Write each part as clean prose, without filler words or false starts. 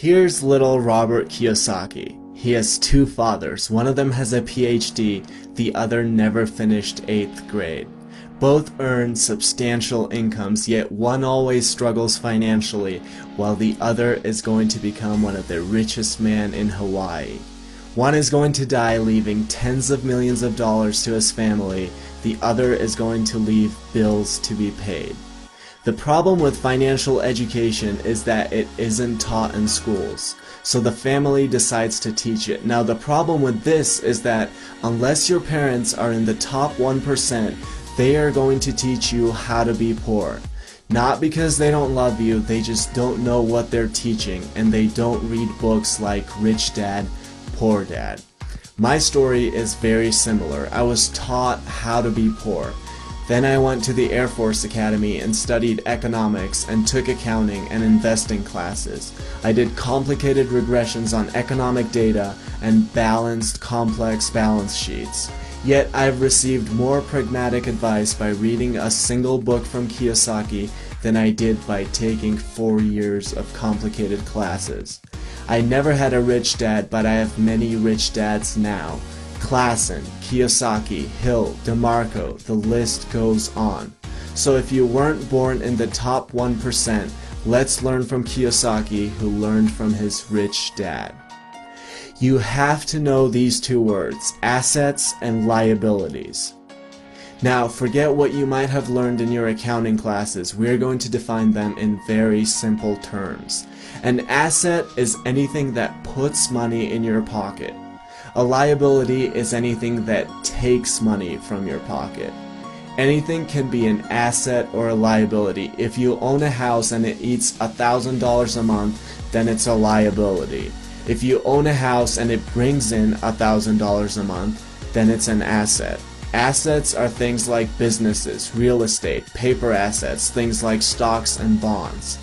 Here's little Robert Kiyosaki. He has two fathers. One of them has a PhD, the other never finished 8th grade. Both earn substantial incomes, yet one always struggles financially, while the other is going to become one of the richest men in Hawaii. One is going to die leaving tens of millions of dollars to his family. The other is going to leave bills to be paid. The problem with financial education is that it isn't taught in schools, so the family decides to teach it. Now the problem with this is that unless your parents are in the top 1%, they are going to teach you how to be poor. Not because they don't love you, they just don't know what they're teaching, and they don't read books like Rich Dad, Poor Dad. My story is very similar. I was taught how to be poor. Then I went to the Air Force Academy and studied economics and took accounting and investing classes. I did complicated regressions on economic data and balanced complex balance sheets. Yet I've received more pragmatic advice by reading a single book from Kiyosaki than I did by taking 4 years of complicated classes. I never had a rich dad, but I have many rich dads now. Klassen, Kiyosaki, Hill, DeMarco, the list goes on. So if you weren't born in the top 1%, let's learn from Kiyosaki, who learned from his rich dad. You have to know these two words, assets and liabilities. Now, forget what you might have learned in your accounting classes. We're going to define them in very simple terms. An asset is anything that puts money in your pocket. A liability is anything that takes money from your pocket. Anything can be an asset or a liability. If you own a house and it eats $1,000 a month, then it's a liability. If you own a house and it brings in $1,000 a month, then it's an asset. Assets are things like businesses, real estate, paper assets, things like stocks and bonds.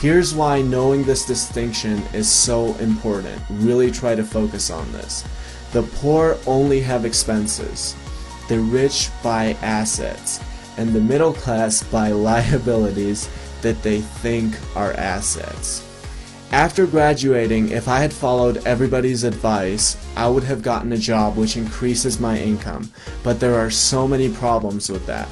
Here's why knowing this distinction is so important. Really try to focus on this. The poor only have expenses. The rich buy assets. And the middle class buy liabilities that they think are assets. After graduating, if I had followed everybody's advice, I would have gotten a job which increases my income. But there are so many problems with that.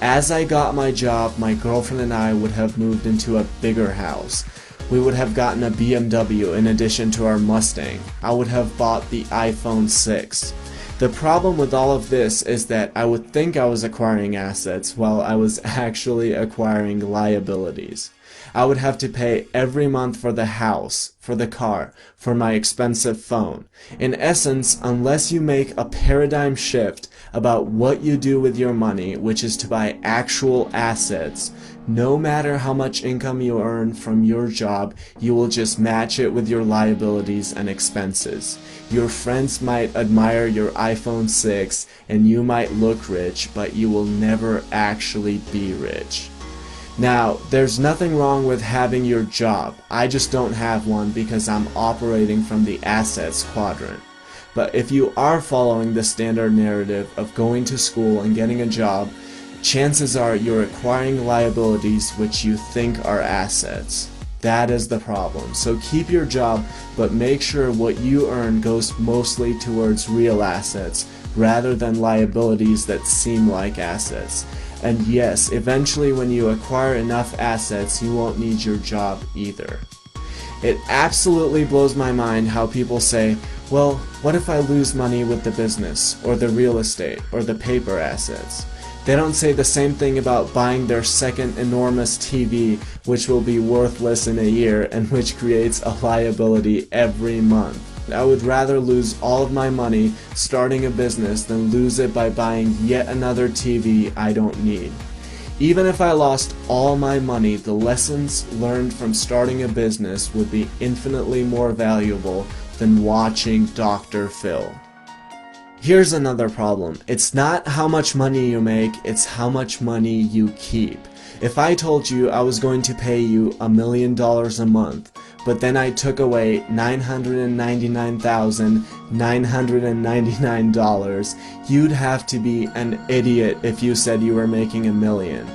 As I got my job, my girlfriend and I would have moved into a bigger house. We would have gotten a BMW in addition to our Mustang. I would have bought the iPhone 6. The problem with all of this is that I would think I was acquiring assets while I was actually acquiring liabilities. I would have to pay every month for the house, for the car, for my expensive phone. In essence, unless you make a paradigm shift about what you do with your money, which is to buy actual assets, no matter how much income you earn from your job, you will just match it with your liabilities and expenses. Your friends might admire your iPhone 6 and you might look rich, but you will never actually be rich. Now, there's nothing wrong with having your job. I just don't have one because I'm operating from the assets quadrant. But if you are following the standard narrative of going to school and getting a job, chances are you're acquiring liabilities which you think are assets. That is the problem. So keep your job, but make sure what you earn goes mostly towards real assets rather than liabilities that seem like assets. And yes, eventually when you acquire enough assets, you won't need your job either. It absolutely blows my mind how people say, well, what if I lose money with the business, or the real estate, or the paper assets? They don't say the same thing about buying their second enormous TV, which will be worthless in a year and which creates a liability every month. I would rather lose all of my money starting a business than lose it by buying yet another TV I don't need. Even if I lost all my money, the lessons learned from starting a business would be infinitely more valuable than watching Dr. Phil. Here's another problem. It's not how much money you make, it's how much money you keep. If I told you I was going to pay you $1 million a month, but then I took away $999,999, you'd have to be an idiot if you said you were making $1 million.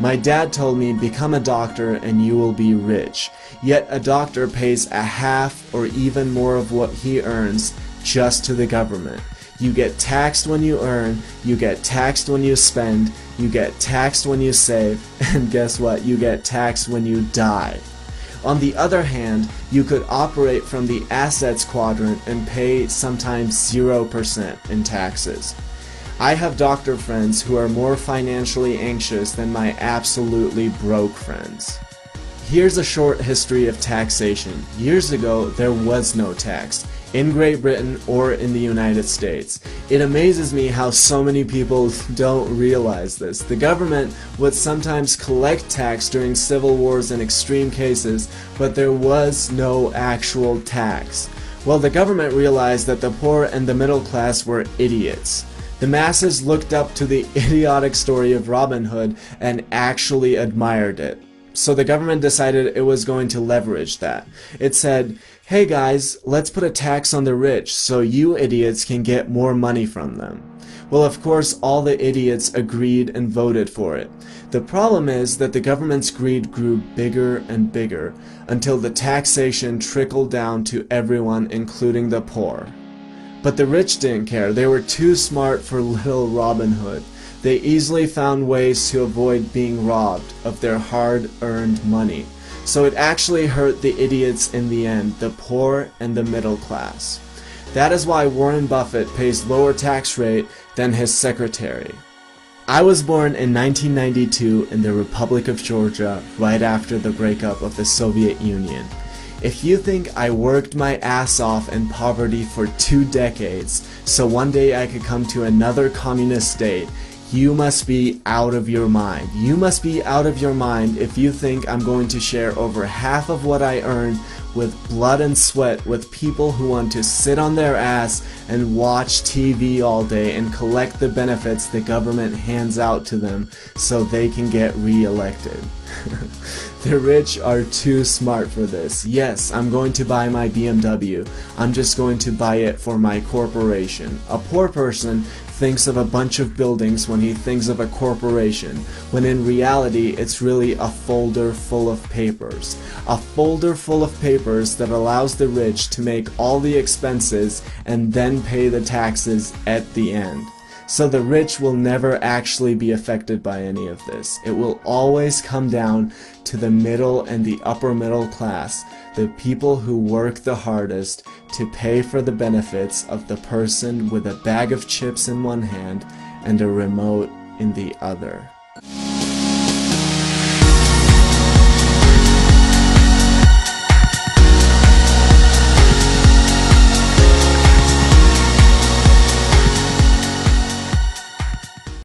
My dad told me, become a doctor and you will be rich. Yet a doctor pays a half or even more of what he earns just to the government. You get taxed when you earn, you get taxed when you spend, you get taxed when you save, and guess what? You get taxed when you die. On the other hand, you could operate from the assets quadrant and pay sometimes 0% in taxes. I have doctor friends who are more financially anxious than my absolutely broke friends. Here's a short history of taxation. Years ago, there was no tax, in Great Britain or in the United States. It amazes me how so many people don't realize this. The government would sometimes collect tax during civil wars and extreme cases, but there was no actual tax. Well, the government realized that the poor and the middle class were idiots. The masses looked up to the idiotic story of Robin Hood and actually admired it. So the government decided it was going to leverage that. It said, hey guys, let's put a tax on the rich so you idiots can get more money from them. Well, of course, all the idiots agreed and voted for it. The problem is that the government's greed grew bigger and bigger until the taxation trickled down to everyone, including the poor. But the rich didn't care. They were too smart for little Robin Hood. They easily found ways to avoid being robbed of their hard-earned money. So it actually hurt the idiots in the end, the poor and the middle class. That is why Warren Buffett pays lower tax rate than his secretary. I was born in 1992 in the Republic of Georgia, right after the breakup of the Soviet Union. If you think I worked my ass off in poverty for 2 decades, so one day I could come to another communist state, you must be out of your mind. You must be out of your mind if you think I'm going to share over half of what I earned with blood and sweat with people who want to sit on their ass and watch TV all day and collect the benefits the government hands out to them so they can get re-elected. The rich are too smart for this. Yes, I'm going to buy my BMW. I'm just going to buy it for my corporation. A poor person thinks of a bunch of buildings when he thinks of a corporation, when in reality it's really a folder full of papers. A folder full of papers that allows the rich to make all the expenses and then pay the taxes at the end. So the rich will never actually be affected by any of this. It will always come down to the middle and the upper middle class, the people who work the hardest to pay for the benefits of the person with a bag of chips in one hand and a remote in the other.